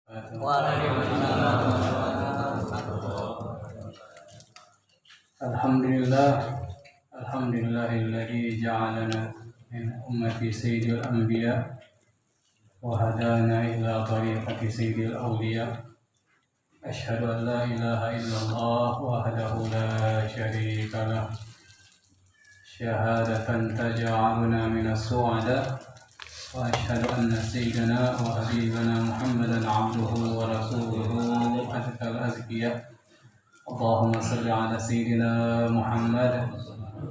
Alhamdulillah, alhamdulillahilladzi ja'alana min ummati sayyidil anbiya wa hadana ila tariqati sayyidil awliya. Asyhadu an la ilaha illallah wahdahu la syarika lah, syahadatan taj'aluna minas su'ada. Wa asyhadu anna sayyidana wa habibana Muhammadan abduhu wa rasuluhu azkal azkiyah. Allahumma salli ala sayyidina Muhammad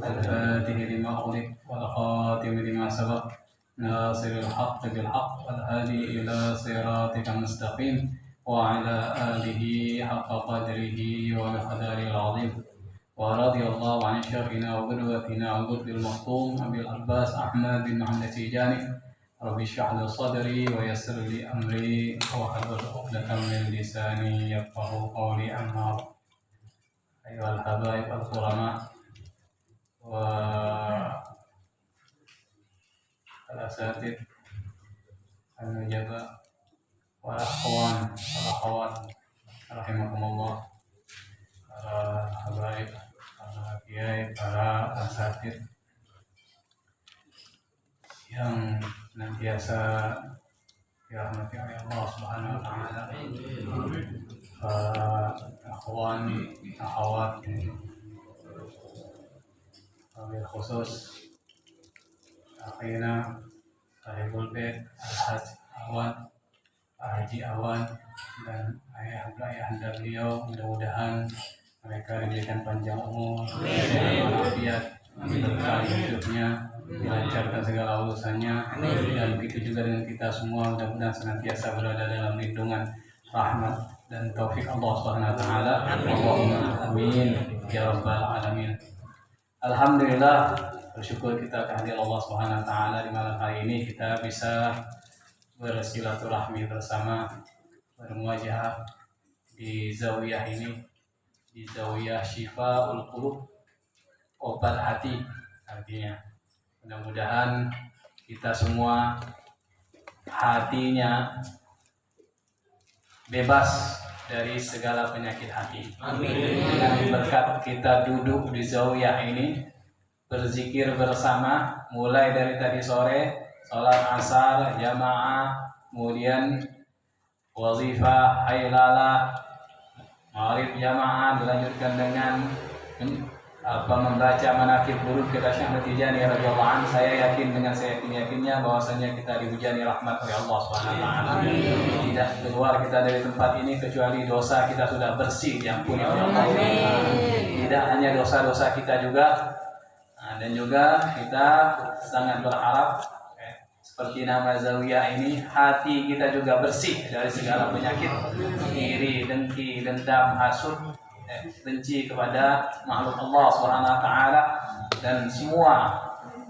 al-fatih lima ughliq wal khatim lima sabaq nasiril haqqi bil haqq wal hadi ila siratikal mustaqim wa ala alihi haqqa qadrihi wa miqdaril azim. Wa radiyallahu an syakhina wa qudwatina wa qutbil maktum Abil Abbas Ahmad bin Muhammad Tijani. Rabbi shrah li sadri wa yassir li amri wa hlul 'uqdatam min lisani yafqahu qawli. Amma ayyuhal habaib al-ulama wa al-asatid al-mujaba wa al-akhwan wal-akhawat rahimakumullah. Para habaib, para kiai, para asatid yang senantiasa dirahmati oleh Allah Subhanahu wa taala. Akhwan, akhawat, wabil khusus akhina Sahibul Bait Al-Hajj Awan, Haji Awan, dan ayah-ayahanda beliau. Mudah-mudahan mereka diberikan panjang umur, walafiat, berkah hidupnya, dilancarkan segala urusannya, dan begitu juga dengan kita semua. Mudah-mudahan senantiasa berada dalam lindungan, rahmat, dan taufik Allah Subhanahu wa taala. Allahumma amin ya rabbal alamin. Alhamdulillah, bersyukur kita kehadirat Allah Subhanahu wa taala di malam hari ini kita bisa bersilaturahmi bersama, bermuajahah di zawiyah ini, di zawiyah Syifaul Qulub, obat hati artinya. Mudah-mudahan kita semua hatinya bebas dari segala penyakit hati. Amin. Dengan berkat kita duduk di zawiyah ini, berzikir bersama, mulai dari tadi sore, sholat asar jamaah, kemudian wazifah, haylalah, maghrib jamaah, dilanjutkan dengan membaca manaqib buruk kita Syekh Ahmad Tijani radhiyallahu anhu. Saya yakin dengan saya yakinnya bahwasanya kita dihujani rahmat oleh Allah Subhanahu wa taala. Tidak keluar kita dari tempat ini kecuali dosa kita sudah bersih diampuni oleh Allah. Tidak hanya dosa-dosa kita juga, dan juga kita sangat berharap seperti nama zawiyah ini, hati kita juga bersih dari segala penyakit iri, dengki, dendam, hasud, benci kepada makhluk Allah Subhanahu wa taala, dan semua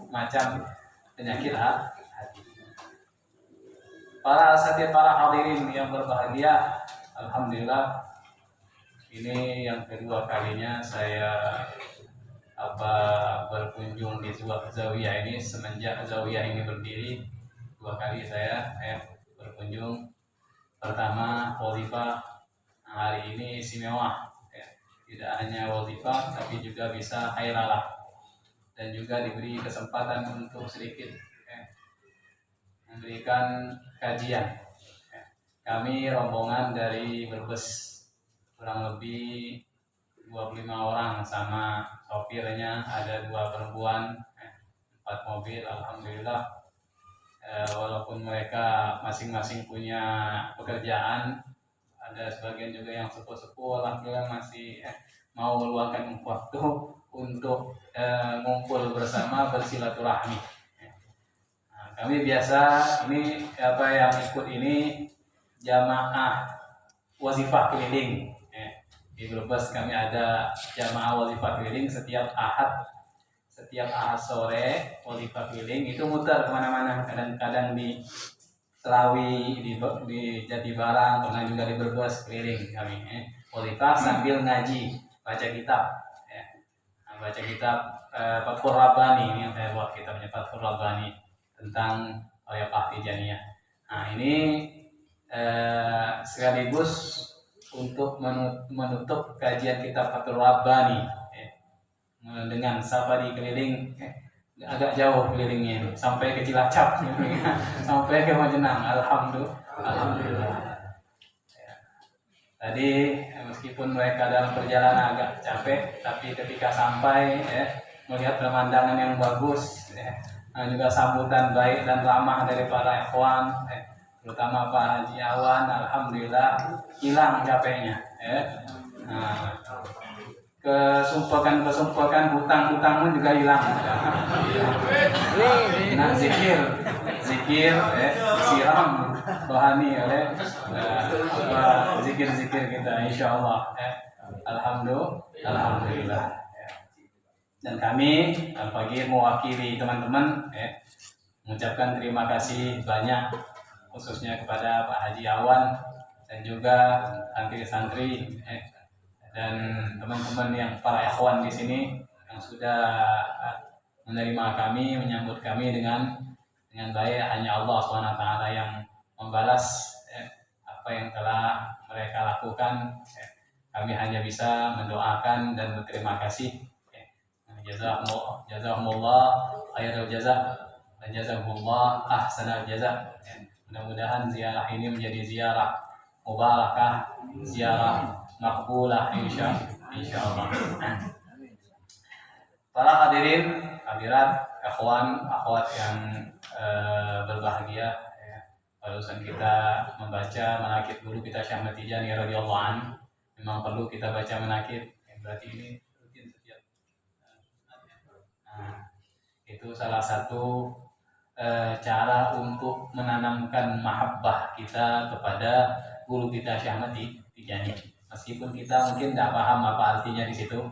macam penyakit hati. Para asatidz, para hadirin yang berbahagia, alhamdulillah ini yang kedua kalinya saya berkunjung di sebuah zawiyah ini. Semenjak zawiyah ini berdiri, dua kali saya berkunjung. Pertama wazifah, hari ini istimewa. Tidak hanya wazifah tapi juga bisa haylalah, dan juga diberi kesempatan untuk sedikit memberikan kajian. Kami rombongan dari Brebes, kurang lebih 25 orang sama sopirnya, ada 2 perempuan, 4 mobil. Alhamdulillah, walaupun mereka masing-masing punya pekerjaan, ada sebagian juga yang sepuh-sepuh, alhamdulillah masih mau meluangkan waktu untuk ngumpul bersama, bersilaturahmi. Nah, kami biasa ini yang ikut ini jamaah wazifah keliling. Di Brebes kami ada jamaah wazifah keliling setiap ahad sore, wazifah keliling itu muter kemana-mana. Kadang-kadang di Selawi, di Jatibarang, pernah juga di Brebes keliling kami. Wazifah sambil ngaji, baca kitab. Baca kitab Fathur Rabbani, ini yang saya buat kitabnya Fathur Rabbani tentang Thariqah Tijaniyah. Nah ini sekaligus untuk menutup kajian kitab Fathul Rabbani dengan safari keliling agak jauh kelilingnya sampai ke Cilacap sampai ke Majenang. Alhamdulillah. Tadi meskipun mereka dalam perjalanan agak capek, tapi ketika sampai melihat pemandangan yang bagus, juga sambutan baik dan ramah dari para ikhwan, terutama Pak Haji Awan, alhamdulillah hilang capeknya. Kesumpokan hutang pun juga hilang. Nah, zikir siram rohani oleh zikir kita, insya Allah. Alhamdulillah. Dan kami pagi mewakili teman-teman mengucapkan terima kasih banyak khususnya kepada Pak Haji Awan dan juga santri-santri dan teman-teman yang para ikhwan di sini yang sudah menerima kami, menyambut kami dengan baik. Hanya Allah SWT yang membalas apa yang telah mereka lakukan. Kami hanya bisa mendoakan dan berterima kasih. Jazakumullah khairul jazaa dan jazakumullah ahsanal jazaa. Mudah-mudahan ziarah ini menjadi ziarah mubarakah, ziarah makbulah insyaallah. Para hadirin, hadirat, akhwan, akhwat yang berbahagia, barusan kita membaca manaqib guru kita Syekh Ahmad Tijani radhiyallahu anhu. Memang perlu kita baca manaqib, berarti ini rutin setiap. Itu salah satu cara untuk menanamkan mahabbah kita kepada guru kita Syekh Ahmad Tijani. Meskipun kita mungkin tidak paham apa artinya di situ,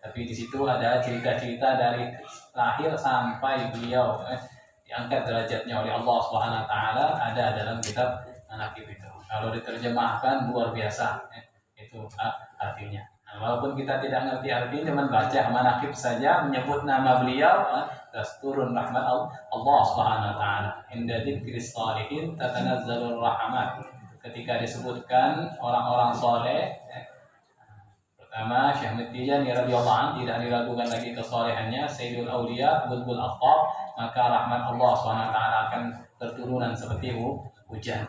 tapi di situ ada cerita-cerita dari lahir sampai beliau diangkat derajatnya oleh Allah Subhanahu Wa Taala, ada dalam kitab manaqib itu. Kalau diterjemahkan luar biasa, itu artinya. Nah, walaupun kita tidak ngerti artinya, cuma baca manaqib saja menyebut nama beliau, turun rahmat Allah Subhanahu Wa Taala. Inda dzikris shalihin tatanazzalur rahmat. Ketika disebutkan orang-orang soleh, pertama Syekh Ahmad Tijani radhiyallahu anhu, tidak diragukan lagi kesolehannya, Sayyidul Auliya, Bulbul Aqtab, maka rahmat Allah SWT akan berturunan seperti hujan.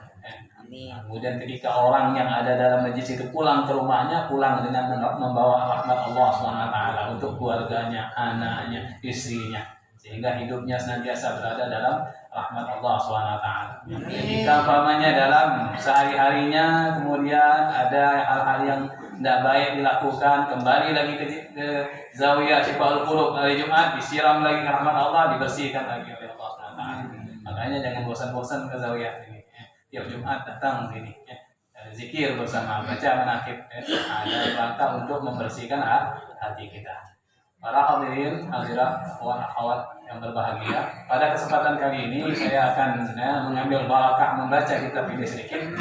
Kemudian ketika orang yang ada dalam majlis itu pulang ke rumahnya, pulang dengan membawa rahmat Allah SWT untuk keluarganya, anaknya, istrinya, sehingga hidupnya senantiasa berada dalam rahmat Allah SWT. Jika umpamanya dalam sehari-harinya kemudian ada hal-hal yang tidak baik dilakukan, kembali lagi ke Zawiyah Syifaul Qulub hari Jumat, disiram lagi ke rahmat Allah, dibersihkan lagi oleh Allah SWT. Makanya jangan bosan-bosan ke Zawiyah ini. Tiap Jumat datang sini, zikir bersama, baca manaqib, ada rangka untuk membersihkan hati kita. Para hadirin, hadirat, akhwat yang berbahagia, pada kesempatan kali ini saya akan mengambil barakah membaca kitab ini sedikit,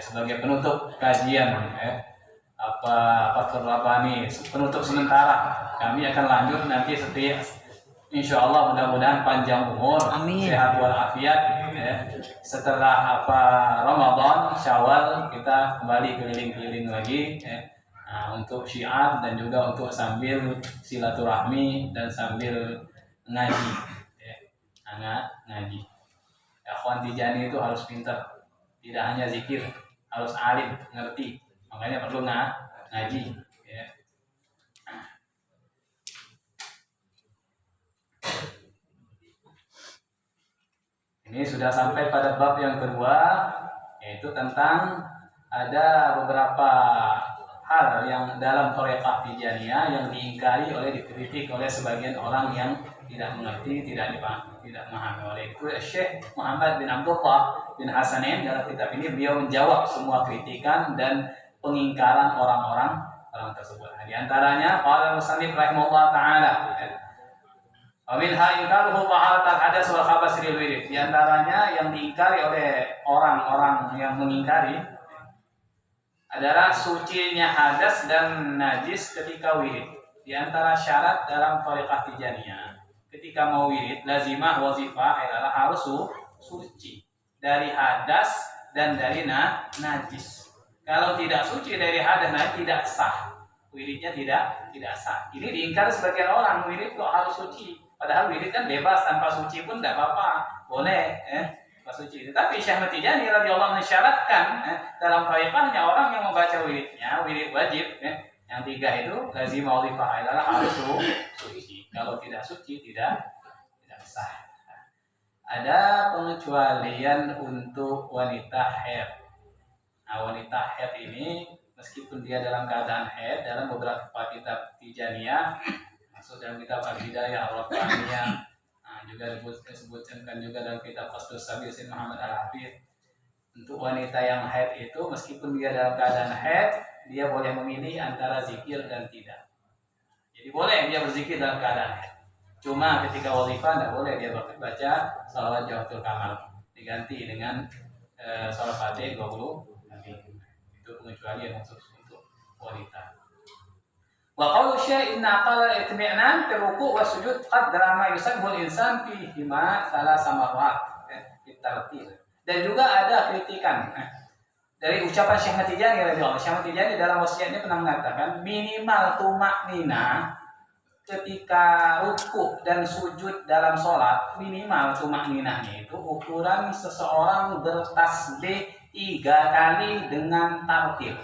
sebagai penutup kajian Fathul Rabbani, penutup sementara. Kami akan lanjut nanti setiap, insya Allah mudah-mudahan panjang umur, sehat walafiat. Setelah Ramadan, Syawal, kita kembali keliling-keliling lagi. Untuk syiar dan juga untuk sambil silaturahmi dan sambil ngaji, ngaji. Ikhwan Tijani itu harus pintar, tidak hanya zikir, harus alim, ngerti. Makanya perlu ngaji. Ini sudah sampai pada bab yang kedua, yaitu tentang ada beberapa hal yang dalam thariqah Tijaniyah yang diingkari dikritik oleh sebagian orang yang tidak mengerti, tidak memahami. Oleh itu Syekh Muhammad bin Abdullah bin Hasanin dalam kitab ini beliau menjawab semua kritikan dan pengingkaran orang-orang tersebut. Di antaranya qala musannif rahimahullah taala, wa minha inkaruhu ta'alatul hadas wal khabas lil wirid. Di antaranya yang diingkari oleh orang-orang yang mengingkari adalah sucinya hadas dan najis ketika wirid. Di antara syarat dalam thariqah Tijaniyah, ketika mau wirid, lazimah wazifah adalah harus suci dari hadas dan dari najis. Kalau tidak suci dari hadas dan tidak sah, wiridnya tidak sah. Ini diingkar sebagian orang, wirid kok harus suci. Padahal wirid kan bebas, tanpa suci pun tidak apa-apa, boleh, tanpa suci. Tetapi Syekh Ahmad Tijani radhiyallahu anhu mensyaratkan dalam thaifahnya orang yang membaca wiridnya, wirid wajib, yang 3 itu lazim wazifah adalah harus suci. Kalau tidak suci tidak sah. Ada pengecualian untuk wanita haid. Nah, wanita haid ini meskipun dia dalam keadaan haid, dalam beberapa kitab Tijaniyah, maksud dalam kitab Al-Hidayah, Al-Rabbaniya, juga disebutkan juga dalam kitab Qasdus Sabil Sayyid Muhammad Al-Hafidh. Untuk wanita yang haid itu, meskipun dia dalam keadaan haid, dia boleh memilih antara zikir dan tidak. Jadi boleh dia berzikir dalam keadaan haid. Cuma ketika wazifah tidak boleh dia baca salawat Jawharatul Kamal, diganti dengan salawat Fatih 20 nanti. Itu pengecualian untuk wanita. Wa qalu syai'in aqala itmi'nan fi ruku' wa sujud qadra ma yusabbu al-insan fihi ma thalatha marrat bitartil. Dan juga ada kritikan dari ucapan Syekh Ahmad Tijani radhiyallahu anhu. Syekh Ahmad Tijani dalam wasiatnya pernah mengatakan minimal tumaknina ketika ruku' dan sujud dalam sholat, minimal tumakninahnya itu ukuran seseorang bertasbih 3 kali dengan tartil.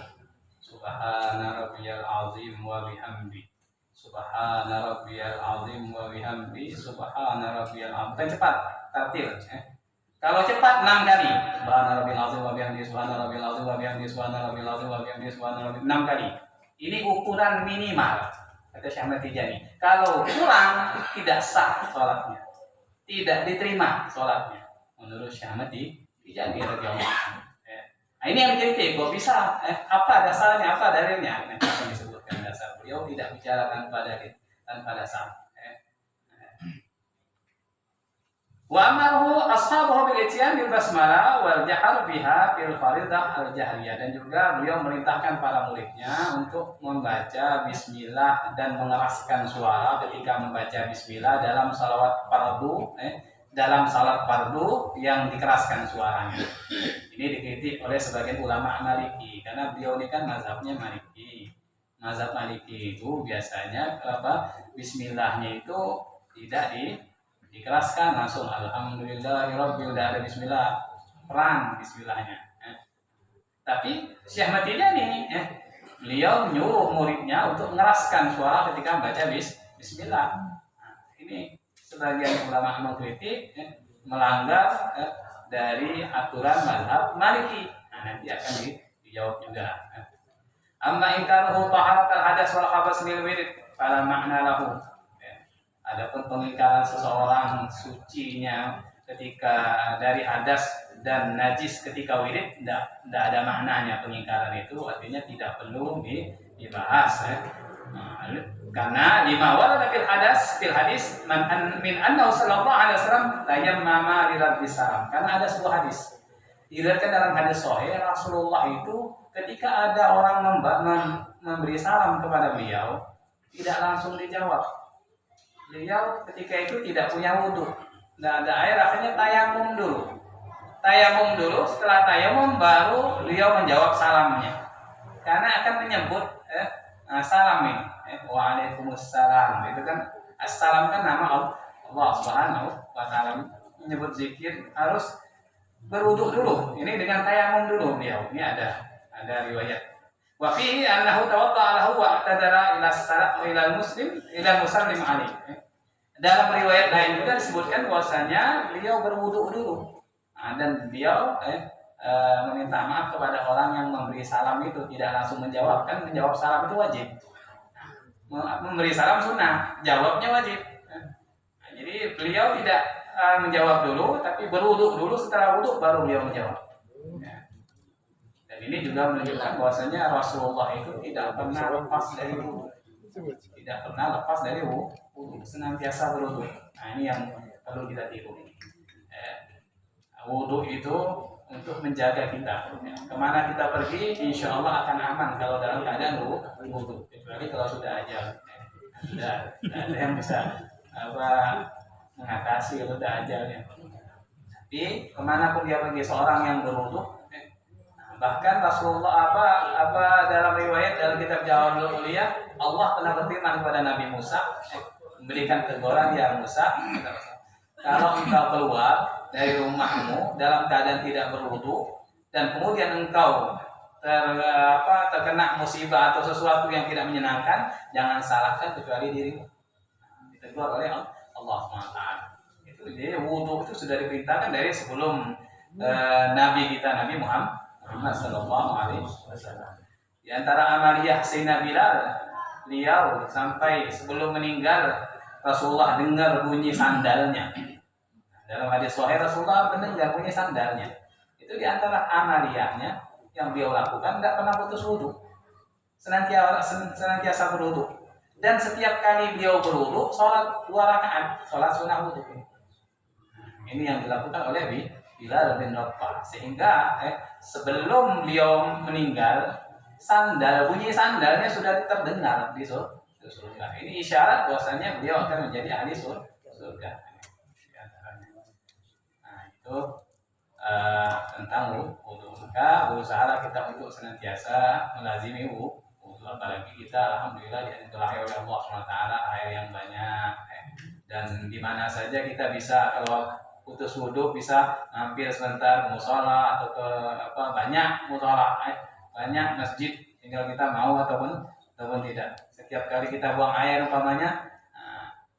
Subhana rabbiyal azim wa bihamdi. Subhana rabbiyal azim wa bihamdi. Subhana rabbiyal azim. Bukan cepat, tartil. Kalau cepat 6 kali. Subhana rabbiyal azim wa bihamdi. Subhana rabbiyal azim wa bihamdi. Subhana rabbiyal azim wa bihamdi. Subhana rabbiyal 6 kali. Ini ukuran minimal, kata Syekh Ahmad Tijani. Kalau kurang, tidak sah sholatnya, tidak diterima sholatnya menurut Syekh Ahmad Tijani radhiyallahu anhu. Nah, ini yang dikritik, kok bisa? Apa dasarnya? Apa dalilnya? Nanti akan disebutkan dasar. Beliau tidak bicara tanpa dalil, tanpa dasar. Wa amaru ashabahu bil ityan bil basmalah wal jahr biha fil faridah al jahriyah. Dan juga beliau merintahkan para muridnya untuk membaca bismillah dan mengeraskan suara ketika membaca bismillah dalam salawat fardu, dalam salat fardu yang dikeraskan suaranya. Ini dikritik oleh sebagian ulama Maliki karena beliau ini kan mazhabnya Maliki. Mazhab Maliki itu biasanya bismillahnya itu tidak dikeraskan, langsung alhamdulillahirabbil alamin, ada bismillah, pelan bismillahnya. Tapi Syekh Ahmad Tijani beliau menyuruh muridnya untuk mengeraskan suara ketika membaca bismillah. Ini sebagian ulama mengkritik melanggar dari aturan mazhab Maliki. Nanti akan dijawab juga. Amma ingkaruhu taharatul hadas wal khabas lil wirid fala makna lahu. Adapun pengingkaran seseorang sucinya ketika dari hadas dan najis ketika wirid, tidak ada maknanya pengingkaran itu, artinya tidak perlu dibahas. Karena lima warada fil hadis min annahu sallallahu alaihi wasallam tayammama lirabbis salam. Karena ada sebuah hadis diriwayatkan dalam hadis sahih, Rasulullah itu ketika ada orang memberi salam kepada beliau tidak langsung dijawab. Beliau ketika itu tidak punya wudhu, tidak ada air, akhirnya tayamum dulu. Setelah tayamum baru beliau menjawab salamnya, karena akan menyebut salam ini. Waalaikumsalam. Itu kan assalam kan nama Allah Subhanahu wa taala. Menyebut zikir harus berwudu dulu. Ini dengan tayamum dulu beliau. Ini ada riwayat. Wa fihi annahu tawadda'a lahu wa i'tadara ila muslim alaihi. Dalam riwayat lain juga disebutkan bahwasanya beliau berwudu dulu. Dan beliau meminta maaf kepada orang yang memberi salam itu, tidak langsung menjawab. Kan menjawab salam itu wajib. Memberi salam sunnah, jawabnya wajib. Jadi beliau tidak menjawab dulu, tapi berwudu dulu, setelah wudu baru beliau menjawab. Dan ini juga menunjukkan bahwasanya Rasulullah itu tidak pernah lepas dari wudu. Tidak pernah lepas dari wudu, senantiasa berwudu. Nah, ini yang perlu kita tiru. Wudu itu untuk menjaga kita. Kemana kita pergi, insya Allah akan aman kalau dalam keadaan wudu. Kecuali kalau sudah ajal. Tidak ada yang bisa mengatasi kalau sudah ajalnya. Di kemanapun dia pergi seorang yang berwudu. Bahkan Rasulullah dalam riwayat dalam kitab Jawahirul Ulia, Allah pernah berfirman kepada Nabi Musa, memberikan teguran, ya Musa, kalau engkau keluar dari rumahmu dalam keadaan tidak berwudu dan kemudian engkau terkena musibah atau sesuatu yang tidak menyenangkan, jangan salahkan kecuali dirimu. Ditegur oleh Allah SWT. Itu jadi wudu itu sudah diperintahkan dari sebelum Nabi kita Nabi Muhammad Sallallahu Alaihi Wasallam. Di antara amaliyah Sayyidina Bilal, beliau sampai sebelum meninggal Rasulullah dengar bunyi sandalnya. Dalam hadis sahih Rasulullah mendengar bunyi sandalnya. Itu di antara amaliyahnya yang beliau lakukan, tidak pernah putus wudu, senantiasa berwudu. Dan setiap kali beliau berwudu, sholat 2 rakaat, sholat sunnah wudu. Ini yang dilakukan oleh Bilal bin Rabah. Sehingga sebelum beliau meninggal, bunyi sandalnya sudah terdengar di surga. Ini isyarat bahwasanya beliau akan menjadi ahli surga. Nah, itu tentang wudu. Maka berusahalah kita untuk senantiasa melazimi wudu. Apalagi kita alhamdulillah dianugerahi oleh Allah SWT air yang banyak. Dan di mana saja kita bisa, kalau putus wudu bisa mampir sebentar ke mushola atau ke banyak mushola, banyak masjid, tinggal kita mau ataupun tidak. Setiap kali kita buang air umpamanya,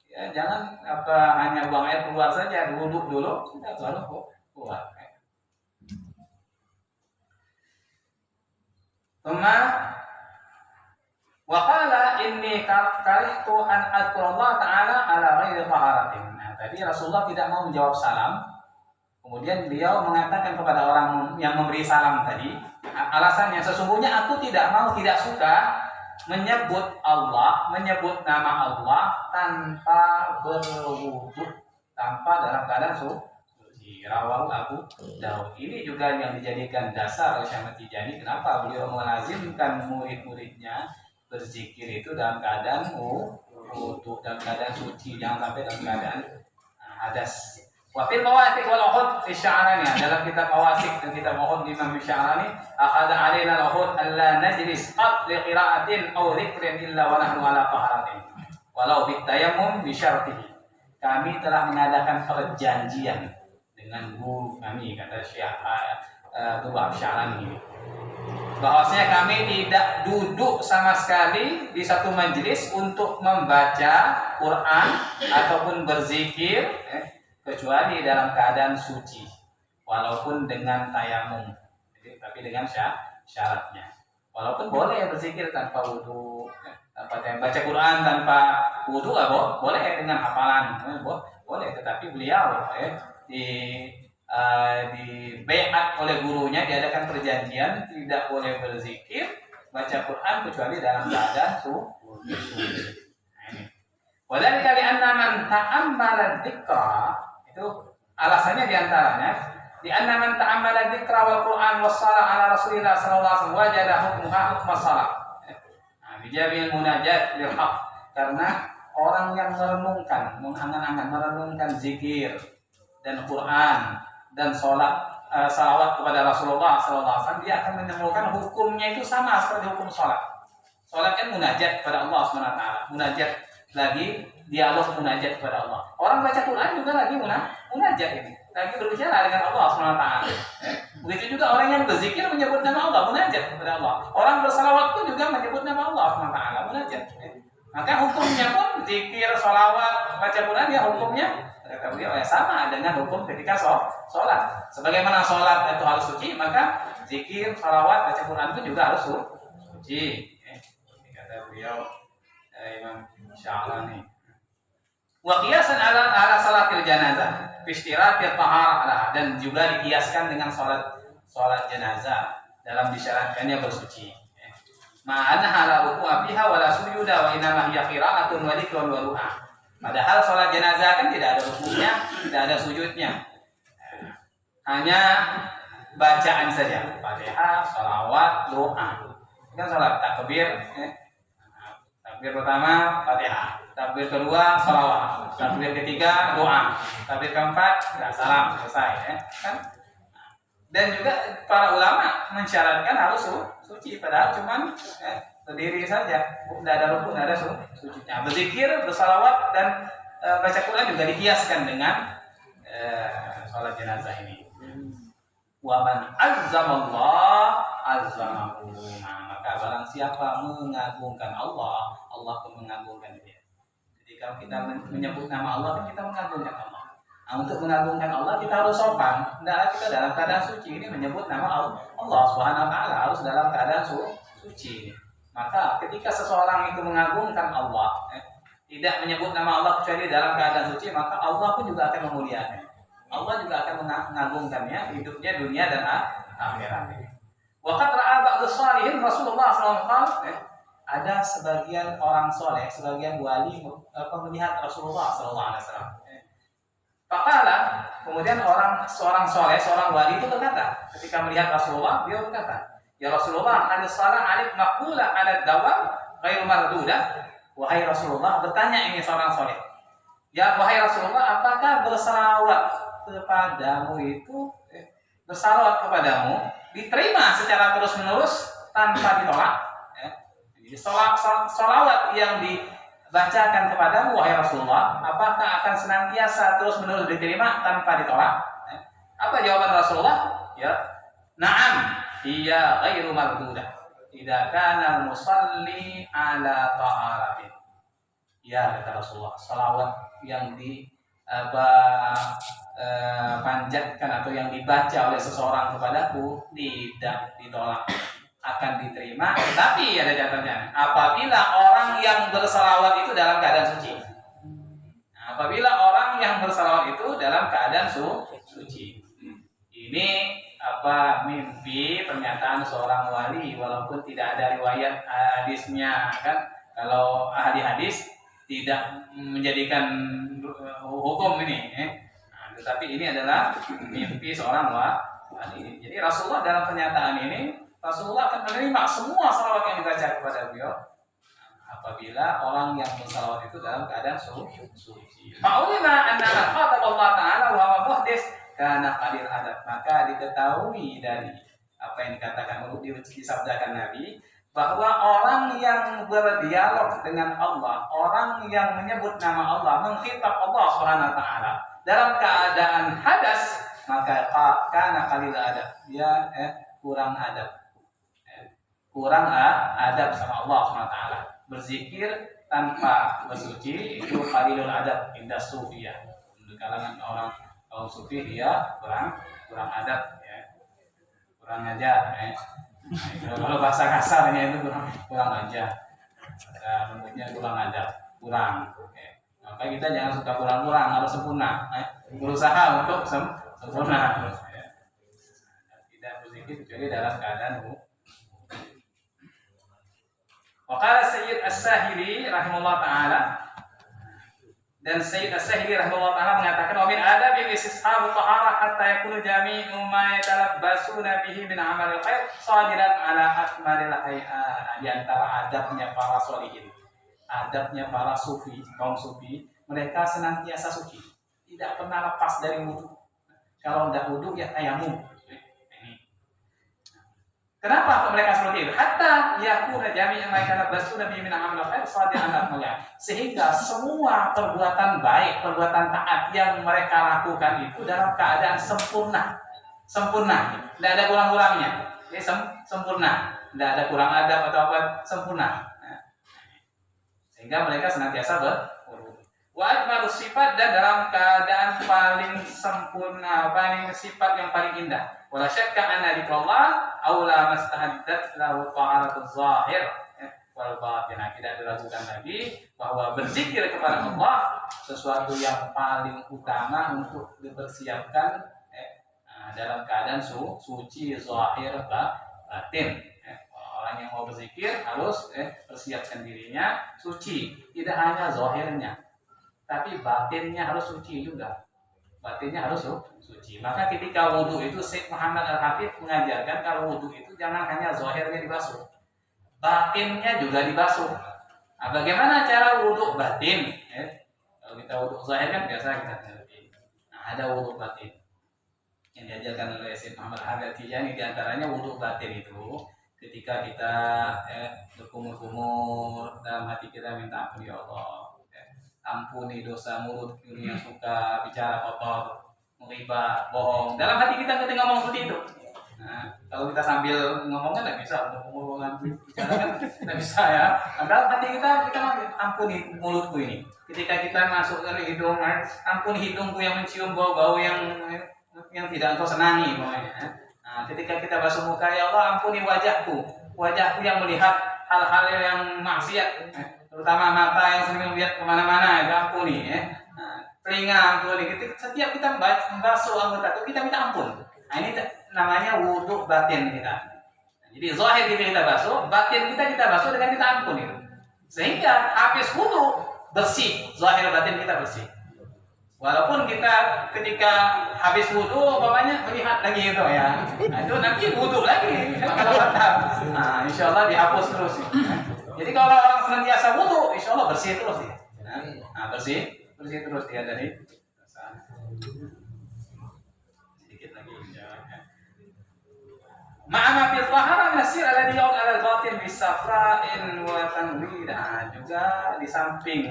ya jangan hanya buang air keluar saja, wudu dulu baru keluar. Waqala inni karihtu an adkurallah ta'ala ala ghairi taharatin. Nah, tadi Rasulullah tidak mau menjawab salam. Kemudian beliau mengatakan kepada orang yang memberi salam tadi, alasannya sesungguhnya aku tidak suka menyebut Allah, menyebut nama Allah tanpa berwudu, tanpa dalam keadaan suci. Rawahu Abu Daud. Ini juga yang dijadikan dasar oleh Syekh Tijani kenapa beliau melazimkan murid-muridnya berzikir itu dalam keadaan wudu, dalam keadaan suci, jangan sampai dalam keadaan hadas. Wa fil mawathiq wal uhud fi Sya'rani, dalam kitab Mawathiq dan kitab Uhud Imam Sya'rani, akhadha alaina al-uhud alla najlis qat li qira'atin aw dzikrin illa wa nahnu ala taharatin walau bitayammum bi syartihi. Kami telah mengadakan perjanjian dengan guru kami, kata Syekh Guru Sya'rani ini, bahwasanya kami tidak duduk sama sekali di satu majelis untuk membaca Quran ataupun berzikir kecuali dalam keadaan suci, walaupun dengan tayamum. Tapi dengan syaratnya. Walaupun boleh berzikir tanpa wudu, tanpa baca Quran tanpa wudu boleh dengan hafalan, boleh. Tetapi beliau di baiat oleh gurunya, diadakan perjanjian tidak boleh berzikir, baca Quran kecuali dalam keadaan suci. Waladzalika li'anna man ta'ammala dzikra, itu alasannya diantaranya di anna man ta'ammala dzikra wal Quran was shalah ala Rasulillah sallallahu alaihi wasallam wajada hukmuha hukma shalah. Bijabil munajat lil haq, karena orang yang merenungkan, mengangan-angan merenungkan zikir dan Quran dan salawat kepada Rasulullah SAW, dia akan menemukan hukumnya itu sama seperti hukum sholat. Sholat kan munajat kepada Allah SWT, munajat lagi, dialog munajat kepada Allah. Orang baca Quran juga lagi munajat ini, lagi berbicara dengan Allah SWT. Begitu juga orang yang berzikir menyebut nama Allah, munajat kepada Allah. Orang bersalawat pun juga menyebut nama Allah SWT, munajat. Maka hukumnya pun zikir, salawat, baca Quran, ya hukumnya beliau sama dengan hukum ketika sholat. Sebagaimana sholat itu harus suci, maka zikir, salawat, baca Quran itu juga harus suci. Kata beliau Imam Sya'rani. Wa qiyasan ala salatil janazah fi istirati taharah, dan juga dikiaskan dengan sholat jenazah dalam disyaratkannya bersuci. Ma'ana hala wuku'a fiha wala sujuda wa inama hiya qira'atun wa dzikrun wa du'a. Padahal sholat jenazah kan tidak ada rukuknya, tidak ada sujudnya, hanya bacaan saja, Fatihah, sholawat, doa. Kan sholat takbir Takbir pertama Fatihah, takbir kedua sholawat, takbir ketiga doa, takbir keempat ya, salam selesai ya. Kan? Dan juga para ulama mensyaratkan harus suci, padahal cuman berdiri saja, tidak ada rukun, tidak ada sucinya. Berzikir, bersalawat dan baca Quran juga dikiaskan dengan sholat jenazah ini. Wa man azzamallah azzamahu. Maka barang siapa mengagungkan Allah, Allah pun mengagungkan dia. Jadi kalau kita menyebut nama Allah, kita mengagungkan Allah. Nah, untuk mengagungkan Allah kita harus sopan. Tidak kita dalam keadaan suci ini menyebut nama Allah Subhanahu wa taala harus dalam keadaan suci. Maka ketika seseorang itu mengagungkan Allah, tidak menyebut nama Allah kecuali dalam keadaan suci, maka Allah pun juga akan memuliakannya. Allah juga akan mengagungkannya hidupnya dunia dan akhirat. Waqad ra'a ba'd shalihin Rasulullah SAW. Ada sebagian orang soleh, sebagian wali melihat Rasulullah SAW. Faqala, kemudian seorang soleh, seorang wali itu berkata, ketika melihat Rasulullah, dia berkata, ya Rasulullah, ada salah alif maqula ala dawam ghairu mardudah. Wahai Rasulullah, bertanya ini seorang soleh. Ya wahai Rasulullah, apakah bersalawat kepadamu itu bersalawat kepadamu diterima secara terus menerus tanpa ditolak? Jadi salawat yang dibacakan kepadamu wahai Rasulullah, apakah akan senantiasa terus menerus diterima tanpa ditolak? Apa jawaban Rasulullah? Ya, na'am, iya ghairu mardudah. Idza kana musalli ala ta'aratin. Ya kata Rasulullah, salawat yang panjatkan atau yang dibaca oleh seseorang kepadaku tidak ditolak, akan diterima. Tapi ada catatannya, apabila orang yang bersalawat itu dalam keadaan suci. Apabila orang yang bersalawat itu dalam keadaan suci. Ini mimpi pernyataan seorang wali, walaupun tidak ada riwayat hadisnya kan. Kalau ahli hadis tidak menjadikan hukum ini, tetapi ini adalah mimpi seorang wali. Jadi Rasulullah dalam pernyataan ini, Rasulullah akan menerima semua salawat yang dibaca kepada beliau apabila orang yang bersalawat itu dalam keadaan suci. Ma'ulima anna khatab Allah Ta'ala wa muhdis karena qadir adab. Maka diketahui dari apa yang dikatakan disabdakan Nabi, bahwa orang yang berdialog dengan Allah, orang yang menyebut nama Allah, mengkhitab Allah Subhanahu wa taala dalam keadaan hadas, maka karena qalil adab, dia kurang adab. Kurang adab sama Allah Subhanahu wa taala. Berzikir tanpa bersuci itu qalilul adab indah sufiyah. Di kalangan orang kaum sufi dia kurang adab ya. Kurang ajar ya. Kalau bahasa kasarnya itu kurang ajar. Menurutnya kurang adab, kurang. Maka kita jangan suka kurang-kurang, harus sempurna. Berusaha untuk sempurna. Tidak berzikir kecuali dalam keadaan Waqala Sayyid As-Sahili rahimahullah ta'ala, dan Sayyid As-Sahili rahimahullah ta'ala mengatakan, wa min adabi istishabu taharah hatta yakunu jami'u ma yatalabbasuna bihi min amalil khair sadiran ala akmalil hay'ah. Di antara adabnya para sholihin, adabnya para sufi, kaum sufi, mereka senantiasa suci, tidak pernah lepas dari wudu. Kalau tidak wudu ya tayamum. Kenapa mereka seperti itu? Hatta yakuna jami'an ma yatalabbasuna bihi min amalil khair sadiran ala akmalil hay'ah. Sehingga semua perbuatan baik, perbuatan taat yang mereka lakukan itu dalam keadaan sempurna, tidak ada kurang-kurangnya. Ini sempurna, tidak ada kurang adab atau apa, sempurna. Sehingga mereka senantiasa berwudu. Wa ajmalu sifat, dan dalam keadaan paling sempurna, paling sifat yang paling indah. Wala syakka anna dzikrullah aula mastahaddat lahu ta'alatul zahir wal batin. Tidak diragukan lagi bahwa berzikir kepada Allah sesuatu yang paling utama untuk dipersiapkan dalam keadaan suci zahir batin. Orang yang mau berzikir harus persiapkan dirinya suci, tidak hanya zahirnya, tapi batinnya harus suci juga. Batinnya harus suci. Maka ketika wudu itu, Syekh Muhammad Al-Hafidh mengajarkan kalau wudu itu jangan hanya zahirnya dibasuh, batinnya juga dibasuh. Nah, bagaimana cara wudhu batin? Kalau kita wudhu zahir kan biasa kita ngerti. Nah, ada wudhu batin yang diajarkan oleh Syekh Muhammad Ahmad Tijani. Di antaranya wudhu batin itu ketika kita berkumur-kumur dalam hati kita minta ampun ya Allah, ampuni dosa mulut yang suka bicara kotor, menghibah, bohong. Dalam hati kita ketika ngomong seperti itu. Nah, kalau kita sambil ngomong kan nggak bisa, ngomong bicara kan nggak bisa ya. Nah, dalam hati kita ampuni mulutku ini. Ketika kita masuk ke hidung, ampuni hidungku yang mencium bau-bau yang tidak engkau senangi, pokoknya. Nah, ketika kita basuh muka, ya Allah ampuni wajahku yang melihat hal-hal yang maksiat, terutama mata yang sering melihat kemana-mana, itu ampuni ya. Nah, telinga ampuni. Setiap kita membasuh anggota itu kita minta ampun. Nah, ini namanya wudhu batin kita. Nah, jadi zahir kita basuh, batin kita basuh dengan kita ampun itu. Sehingga habis wudhu bersih, zahir batin kita bersih. Walaupun kita ketika habis wudhu, bapaknya melihat lagi itu ya, nah, itu nanti wudhu lagi kalau batal. Nah, insya Allah dihapus terus. Jadi kalau orang senantiasa wudhu, insya Allah bersih terus ya. Nah, bersih terus dia dari dosa. Sedikit lagi ya. Ma'ama fil tahara nasir alladhi ya'ud 'ala al-batin bisafra'in wa tanwir. Nah, juga di samping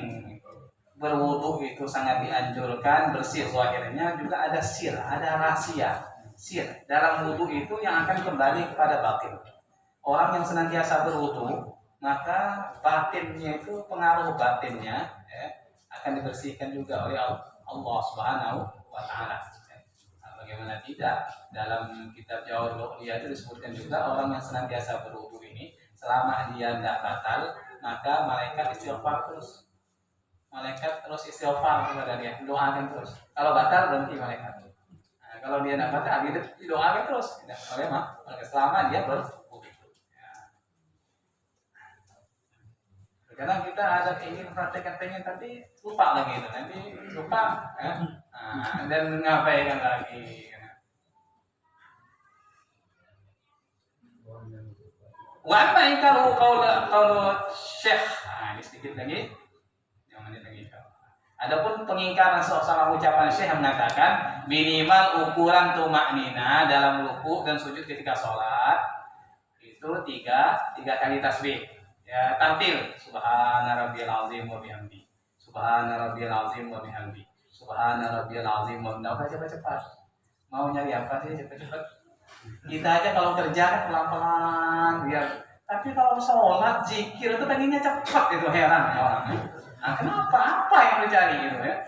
berwudu itu sangat dianjurkan, bersih zahirnya, juga ada sir, ada rahasia. Sir dalam wudu itu yang akan kembali kepada batin. Orang yang senantiasa berwudu, maka batinnya itu, pengaruh batinnya akan dibersihkan juga oleh Allah Subhanahu wa taala. Nah, bagaimana tidak, dalam kitab Jawahirul Lughah itu disebutkan juga orang yang senantiasa berwudu ini selama dia tidak batal, maka malaikat istighfar terus. Malaikat terus istighfar kepada dia, doakan terus. Kalau batal berhenti malaikat. Nah, kalau dia tidak batal, dia doakan terus. Tidak boleh mah, selama dia berwudu. Ya. Kadang kita ada ingin praktekkan tapi lupa lagi itu, nanti lupa, ya. Nah, dan ngabaikan lagi. Wa amma ingkaru qaul Syekh. Nah, ini sedikit lagi. Adapun pengingkaran seorang ucapan Syekh yang mengatakan minimal ukuran tumaknina dalam ruku dan sujud ketika sholat itu tiga kali tasbih. Ya, tampil subhana rabbiyal azim wa bihamdi. Subhana rabbiyal azim wa bihamdi. Subhana rabbiyal azim wa bihamdi. Cepat-cepat. Mau nyari apa sih cepat-cepat? Kita aja kalau kerja kan pelan-pelan biar. Tapi kalau sholat zikir itu pengennya cepat, itu heran ya orang. Nah, kenapa? Apa yang dicari gitu ya?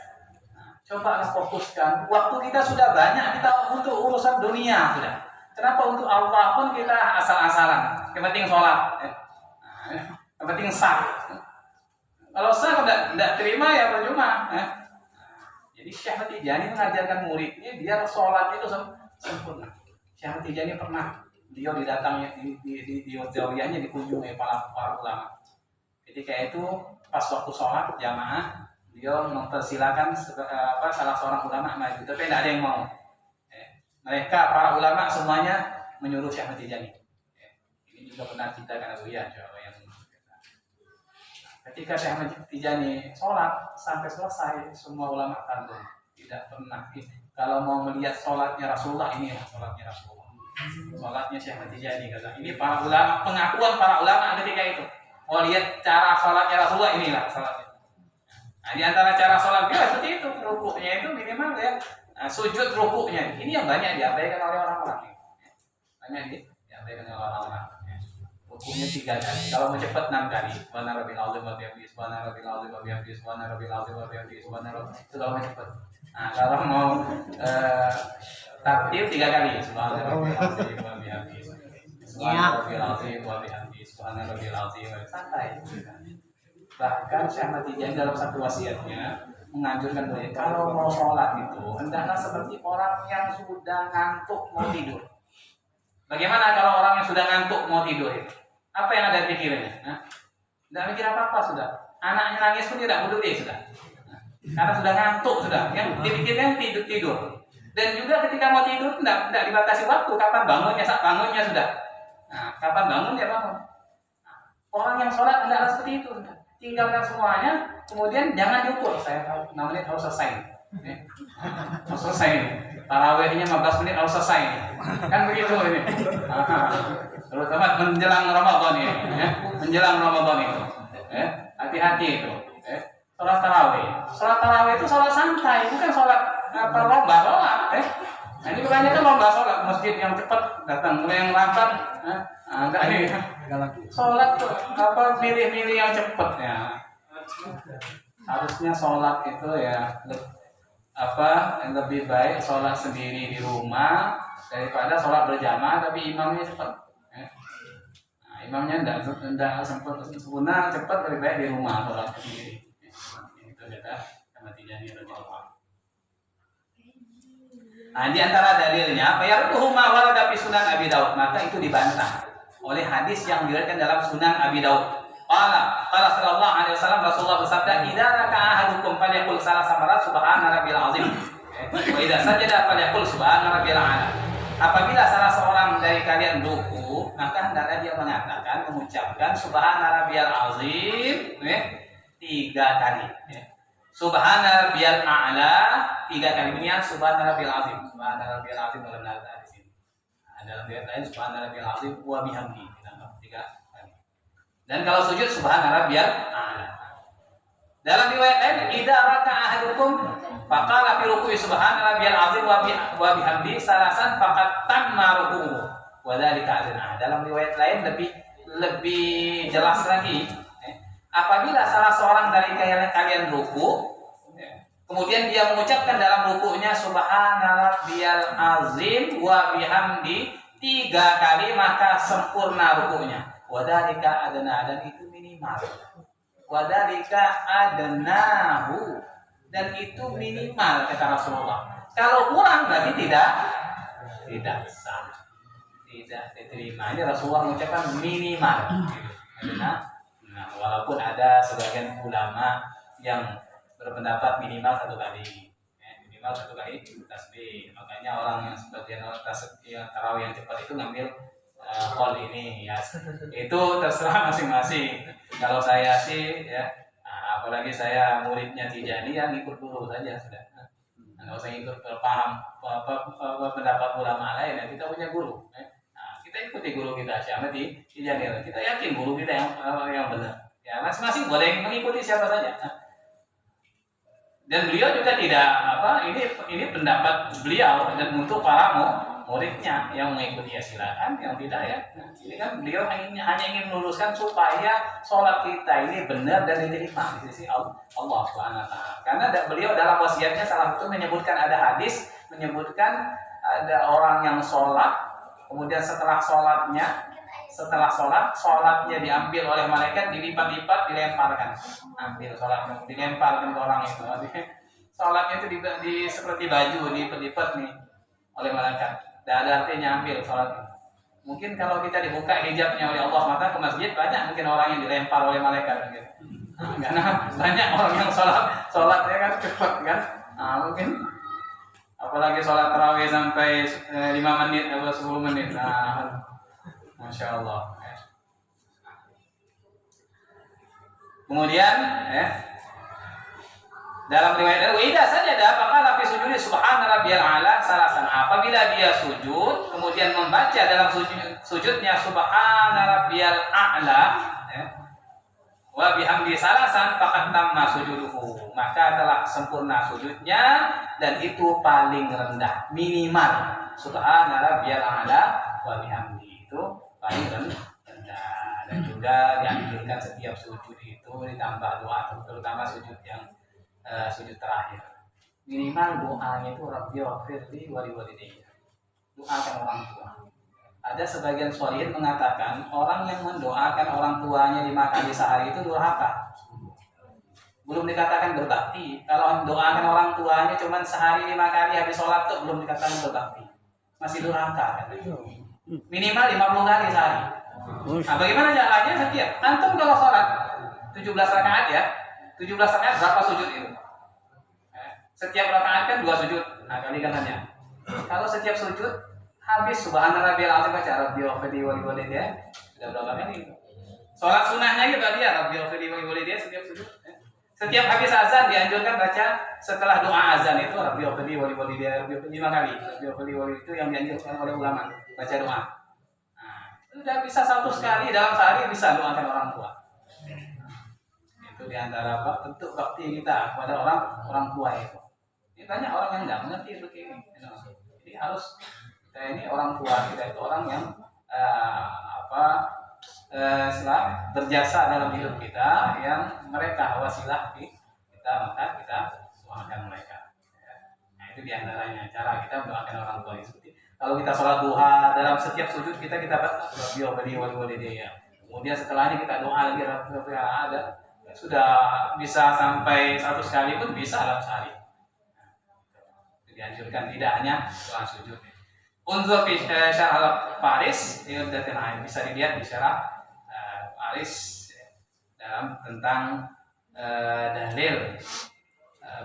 Nah, coba fokuskan. Waktu kita sudah banyak, kita untuk urusan dunia sudah. Kenapa untuk Allah pun kita asal-asalan? Yang penting sholat. Nah, yang penting sah. Kalau sah tidak terima ya percuma. Jadi Syekh Tijani mengajarkan muridnya biar sholat itu sempurna. Syekh Tijani pernah beliau didatangi di zawiyahnya dikunjungi para ulama. Ketika itu pas waktu sholat jamaah, beliau mempersilakan salah seorang ulama maju, tapi tidak ada yang mau. Mereka para ulama semuanya menyuruh Syekh Tijani. Ini juga pernah kita kan yang ketika Syekh Tijani sholat sampai selesai, semua ulama tanggung, tidak pernah. Kalau mau melihat sholatnya Rasulullah, ini sholatnya Rasulullah. Sholatnya Syekh Tijani kata. Ini para ulama, pengakuan para ulama ketika itu. Mau lihat cara sholatnya Rasulullah, inilah sholatnya. Nah, di antara cara sholat dia seperti itu, rukuknya itu minimal ya. Nah, sujud rukuknya, ini yang banyak diabaikan oleh orang-orang. Banyak diabaikan oleh orang-orang. Rukuknya 3 kali. Kalau mau cepat 6 kali. Subhana rabbil azim wa bihamdihi, subhana rabbil azim wa bihamdihi, subhana rabbil azim wa bihamdihi, subhana rabbil. Itu kalau mau cepat. Nah, kalau mau takbir 3 kali. Subhana rabbil azim wa bihamdihi. Subhana rabbil azim wa bihamdihi, subhana rabbil azim. Santai. Bahkan Syekh Tijani dalam satu wasiatnya menganjurkan beliau kalau mau sholat itu hendaklah seperti orang yang sudah ngantuk mau tidur. Bagaimana kalau orang yang sudah ngantuk mau tidur itu? Apa yang ada di pikirannya? Tidak mikir apa-apa sudah. Anaknya nangis pun tidak peduli sudah. Karena sudah ngantuk sudah. Yang dipikirkan tidur. Dan juga ketika mau tidur tidak dibatasi waktu. Kapan bangunnya? Saat bangunnya sudah. Nah, kapan bangun ya bangun. Orang yang sholat hendaklah seperti itu. tinggalkan semuanya, kemudian jangan diukur. Saya tahu 6 menit harus selesai. Harus selesai. Tarawihnya 15 menit harus selesai. Kan begitu ini. Terutama menjelang Ramadan ini, ya. Menjelang Ramadan itu. Hati-hati itu. Sholat tarawih. Sholat tarawih itu sholat santai, bukan sholat lomba sholat. Nah, ini kebanyakan lomba sholat, masjid yang cepat datang, mulai yang lambat. Enggak ini. Sholat tuh milih-milih yang cepat ya. Harusnya sholat itu ya lebih baik sholat sendiri di rumah daripada sholat berjamaah tapi imamnya cepat. Nah, imamnya tidak sempurna cepat, lebih baik di rumah sholat sendiri. Itu kata sama Tijani radhiyallahu. Nah, di antara dalilnya apa ya ruhuma warada fi Sunan Abi Daud, maka itu dibantah oleh hadis yang diriwayatkan dalam Sunan Abi Daud. Qala sallallahu alaihi wasallam, Rasulullah bersabda, "Idza raka'a ahadukum falyaqul salasa marat subhana rabbil azim. Wa idza sajada falyaqul subhana rabbil a'la." Apabila salah seorang dari kalian ruku, maka hendaklah dia mengucapkan subhana rabbil azim 3 kali. Subhana rabbil a'la 3 kali. Ini subhana rabbil azim. Subhana rabbil azim dalam di sini. Dalam riwayat lain subhana rabbil azim wa bihamdi. 3 kali. Dan kalau sujud subhana rabbiyal a'la. Dalam riwayat lain idza raka'a ahadukum faqala fi ruku'i subhana rabbiyal azim wa bihamdi salasan faqad tamma ruku'uhu wa dzalika adna. Dalam riwayat lain lebih jelas lagi, apabila salah seorang dari kalian ruku, kemudian dia mengucapkan dalam ruku'nya subhana rabbiyal azim wa bihamdi 3 kali, maka sempurna ruku'nya. Wadalika adana, dan itu minimal. Wadalika adanahu, dan itu minimal kata Rasulullah. Kalau kurang berarti tidak sah, tidak diterima. Ini Rasulullah mengucapkan minimal. Nah, walaupun ada sebagian ulama yang berpendapat minimal 1 kali, minimal 1 kali tasbih. Makanya orang yang sebagian orang tarawih yang cepat itu ngambil call ini ya, itu terserah masing-masing. Kalau saya sih ya, apalagi saya muridnya Tijani, ya ngikut dulu saja sudah. Kalau saya ikut paham pendapat ulama lain, ya kita punya guru. Nah, kita ikuti guru kita siapa di Tijani. Kita yakin guru kita yang benar. Ya masing-masing boleh mengikuti siapa saja. Dan beliau juga tidak ini pendapat beliau dan untuk para muridnya yang mengikuti ya silakan, yang tidak ya. Ini kan beliau hanya ingin meluruskan supaya sholat kita ini benar dan diterima di sisi Allah Subhanahu wa taala. Karena beliau dalam wasiatnya salah satu menyebutkan, ada hadis menyebutkan ada orang yang sholat, kemudian setelah sholatnya diambil oleh malaikat, dilipat-lipat, dilemparkan. Ambil sholatnya, dilemparkan ke orang itu. Sholatnya itu seperti baju, dilipat-lipat nih oleh malaikat. Tidak ada artinya ambil sholatnya. Mungkin kalau kita dibuka hijabnya oleh Allah, maka ke masjid banyak mungkin orang yang dilempar oleh malaikat gitu. Karena banyak orang yang sholatnya kan cepat kan. Mungkin apalagi sholat tarawih sampai 5 menit atau 10 menit. Masya Allah. Kemudian dalam riwayat Wida saja ada apakah fi sujud subhana rabbiyal a'la salasan. Apabila dia sujud kemudian membaca dalam sujudnya subhana rabbiyal a'la wa bihamdi salasan faqad tamma sujuduhu, maka telah sempurna sujudnya dan itu paling rendah, minimal subhana rabbiyal a'la wa bihamdi, itu paling rendah. Dan juga dianjurkan setiap sujud itu ditambah doa, terutama sujud yang sujud terakhir. Minimal doanya itu Rabbi waghfirli wa liwalidayya. Doakan orang tua. Ada sebagian sholihin mengatakan orang yang mendoakan orang tuanya 5 kali sehari itu durhaka. Belum dikatakan berbakti. Kalau mendoakan orang tuanya cuma sehari 5 kali habis sholat itu belum dikatakan berbakti. Masih durhaka. Minimal 50 kali sehari. Nah, bagaimana caranya? Setiap antum kalau sholat 17 rakaat ya, 17 rakaat berapa sujud itu? Setiap rakaat kan 2 sujud. Nah, kalikan hanya. Kalau setiap sujud habis subhana rabbiyal azim baca Rabbi waghfirli wa liwalidayya, sudah berapa kali itu? Sholat sunnahnya gitu dia Rabbil Wali dia setiap sujud. Setiap habis azan dianjurkan baca setelah doa azan itu Rabbil Wali dia 5 kali. Rabbil Wali itu yang dianjurkan oleh ulama baca doa. Nah, sudah bisa 100 kali dalam sehari bisa doakan orang tua. Itu diantara bentuk bakti kita kepada orang tua itu. Ini banyak orang yang nggak mengerti begini. Jadi harus kita ini orang tua kita itu orang yang berjasa dalam hidup kita, yang mereka wasilah kita, maka kita doakan mereka. Nah itu diantaranya cara kita mendoakan orang tua itu. Kalau kita sholat duha dalam setiap sujud kita Rabbil Wali dia. Kemudian setelahnya kita doa lagi ada sudah bisa sampai 100 kali pun bisa dalam sehari. Dianjurkan tidak hanya doa sujud. Unzur fi syarah al-Faris bisa dilihat di syarah Faris dalam tentang dalil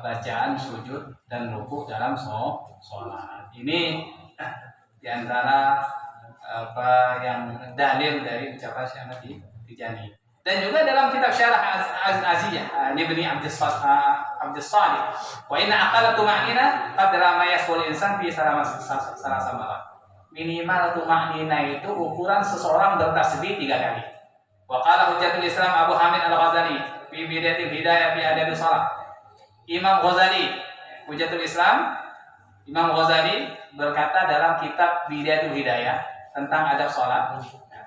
bacaan sujud dan rukuk dalam sholat. Ini diantara apa yang dalil dari ucapan Syekh Ahmad Tijani. Dan juga dalam kitab Syarah Az-Aziyah Ibnu Abdus Shalih, wa inna aqalla tuma'nina qadra ma yasqul insan fi salah samarat. Minimal tuma'nina itu ukuran seseorang bertasbih 3 kali. Wa qala Hujjatul Islam Abu Hamid Al-Ghazali fi Bidayatil Hidayah fi Adab Shalah. Imam Ghazali, Hujjatul Islam Imam Ghazali berkata dalam kitab Bidayatul Hidayah tentang adab salat.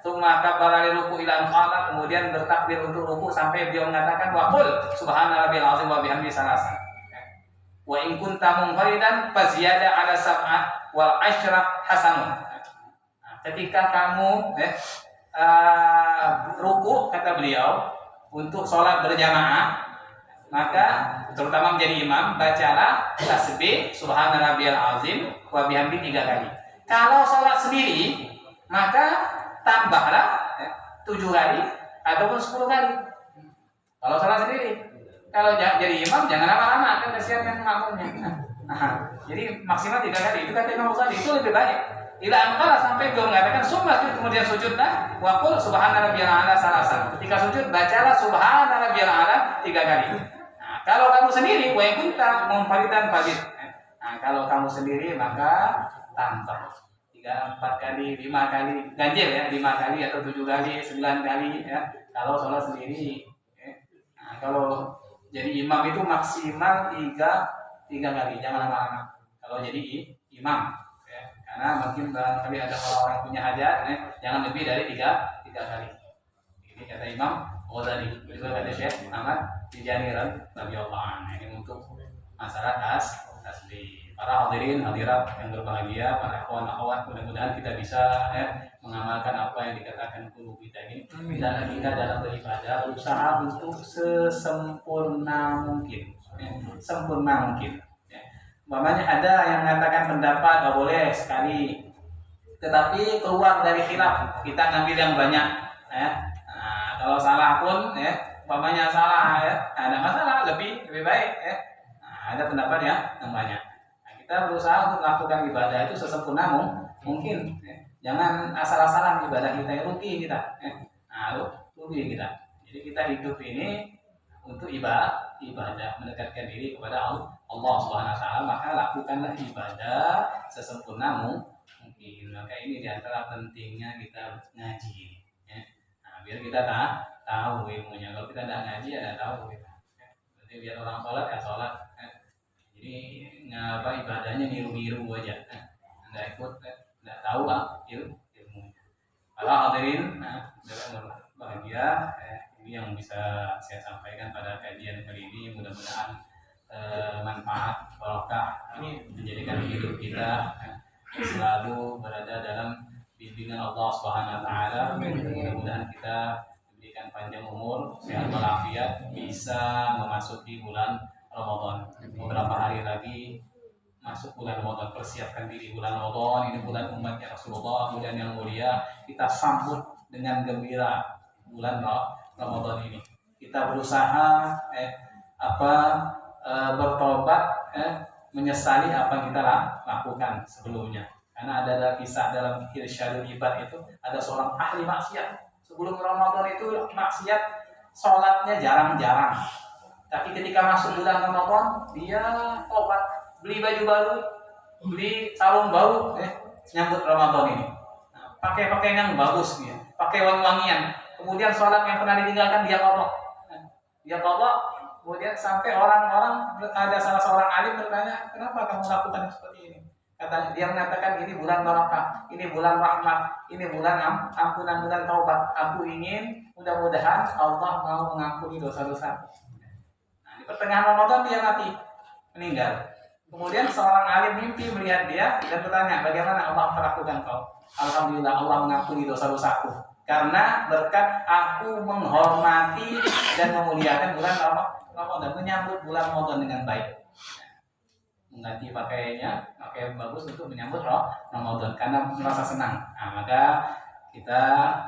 Tsumma kabbara li ruku' ila qala, kemudian bertakbir untuk ruku' sampai beliau mengatakan wa qul subhana rabbil azim wa bihamdihi salasa. Wa in kunta munfaridan fa ziyada ala sab'ah wal ashra hasanun. Ketika kamu ruku' kata beliau untuk sholat berjamaah, maka terutama menjadi imam bacalah tasbih subhana rabbiyal azim wa bihamdihi 3 kali. Kalau sholat sendiri maka tambahlah 7 kali ataupun 10 kali. Kalau sholat sendiri. Kalau jadi imam jangan lama-lama, kan kasihan kan makmumnya. Jadi maksimal 3 kali. Itu kata Imam Ghazali, itu lebih banyak. Ila angkala sampai beliau mengatakan summa kemudian sujudlah wa qul subhana rabbiyal a'la salasan. Ketika sujud bacalah subhana rabbiyal a'la 3 kali. Nah, kalau kamu sendiri wa kunta munfaridan fadid. Nah, kalau kamu sendiri maka tambah 3, 4 kali, 5 kali, ganjil ya, 5 kali atau 7 kali, 9 kali ya. Kalau sholat sendiri. Nah, kalau jadi imam itu maksimal 3 kali, jangan lama-lama. Kalau jadi imam. Karena mungkin barangkali ada orang yang punya hajat, jangan lebih dari 3 kali. Ini kata Imam Ghazali, juga kata Syekh Ahmad Tijani radhiyallahu anhu. Ini untuk masalah tasbih. Para hadirin hadirat yang berbahagia, para ikhwan akhwat, mudah-mudahan kita bisa mengamalkan apa yang dikatakan guru kita ini. Dan kita dalam beribadah berusaha untuk sesempurna mungkin, sempurna mungkin. Umpamanya ada yang mengatakan pendapat boleh sekali, tetapi keluar dari khilaf kita ngambil yang banyak. Nah, kalau salah pun, umpamanya salah ada masalah lebih baik. Nah, ada pendapat yang banyak. Nah, kita berusaha untuk melakukan ibadah itu sesempurna mungkin. Jangan asal-asalan ibadah kita, rugi kita. Rugi kita. Jadi kita hidup ini untuk ibadah, mendekatkan diri kepada Allah Subhanahu wa taala, maka lakukanlah ibadah sesempurna mungkin. Maka ini diantara pentingnya kita ngaji. Nah, biar kita tahu ilmunya. Kalau kita tidak ngaji, ada tahu kita. Jadi biar orang sholat sholat. Jadi ibadahnya niru-niru aja. Nggak ikut, nggak tahu ilmunya. Para hadirin, bahagia. Ini yang bisa saya sampaikan pada kajian kali ini. Mudah-mudahan manfaat, barokah ini menjadikan hidup kita selalu berada dalam bimbingan Allah Subhanahu wa taala. Mudah-mudahan kita diberikan panjang umur, sehat walafiat, bisa memasuki bulan Ramadan. Beberapa hari lagi masuk bulan Ramadan, persiapkan diri bulan Ramadan. Ini bulan umatnya Rasulullah, bulan yang mulia. Kita sambut dengan gembira bulan Ramadan ini. Kita berusaha bertobat, menyesali apa yang kita lakukan sebelumnya. Karena ada kisah dalam Irsyadul Ibad itu, ada seorang ahli maksiat, sebelum Ramadan itu maksiat, sholatnya jarang-jarang. Tapi ketika masuk bulan Ramadan, dia tobat, beli baju baru, beli sarung baru, nyambut Ramadan ini. Nah, pakai pakaian yang bagus dia, pakai wangi-wangian. Kemudian sholat yang pernah ditinggalkan dia qadha. Dia qadha, kemudian sampai orang-orang, ada salah seorang alim bertanya, kenapa kamu lakukan seperti ini? Kata dia mengatakan, ini bulan barakah, ini bulan rahmat, ini bulan ampunan, bulan taubat. Aku ingin mudah-mudahan Allah mau mengampuni dosa-dosa. Nah, di pertengahan Ramadan dia mati, meninggal. Kemudian seorang alim mimpi melihat dia dan bertanya, bagaimana Allah memperlakukan kau? Alhamdulillah, Allah mengampuni dosa-dosaku. Karena berkat aku menghormati dan memuliakan bulan Ramadan, menyambut bulan Ramadan dengan baik. Mengganti pakaiannya, pakai bagus untuk menyambut Ramadan karena merasa senang. Nah, maka kita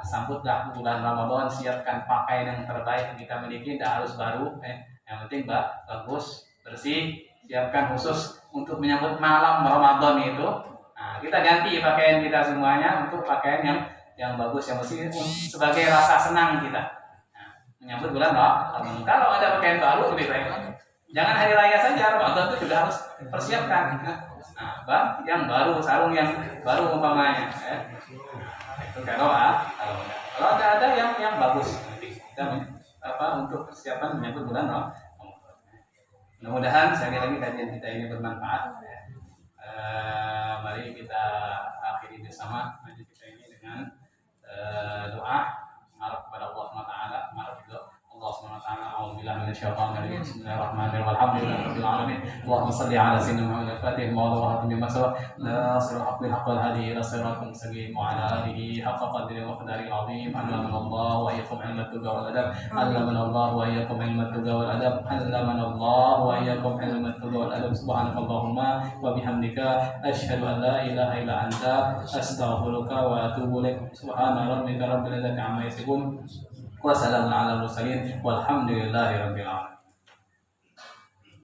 sambutlah bulan Ramadan, siapkan pakaian yang terbaik yang kita miliki, tidak harus baru, yang penting bagus, bersih, siapkan khusus untuk menyambut malam Ramadan itu. Nah, kita ganti pakaian kita semuanya untuk pakaian yang bagus, yang bersih sebagai rasa senang kita. Nah, menyambut bulan Ramadan. Kalau ada pakaian baru lebih baik lagi. Jangan hari raya saja, Ramadan itu juga harus persiapkan. Nah, yang baru, sarung yang baru umpamanya. Itu kalau nggak ada yang bagus, nanti kita untuk persiapan menyambut bulan Ramadan. Mudah-mudahan sekali lagi kajian kita ini bermanfaat. Mari kita akhiri bersama kajian kita ini dengan doa harap kepada Allah SWT, harap juga Allah SWT. A'udzubillahi minasyaitonir rajim. Bismillahirrahmanirrahim. Alhamdulillahirabbil alamin. Allahumma shalli ala sayyidina Muhammad al-Fatih wa ala alihi wa sahbihi la siratal bil haqqil hadi ila siratal mustaqim wa ala alihi haqqa qadri wa qadari azim. Allamanallahu wa iyyakum ilmat tuqa wal adab. Allamanallahu wa iyyakum ilmat tuqa wal adab. Allamanallahu wa iyyakum ilmat tuqa wal adab. Subhanakallahumma wa bihamdika asyhadu an la ilaha illa anta astaghfiruka wa atubu ilaik. Subhana rabbika rabbil izzati amma yasifun. Wassalamu ala mursalin walhamdulillahi rabbil alamin.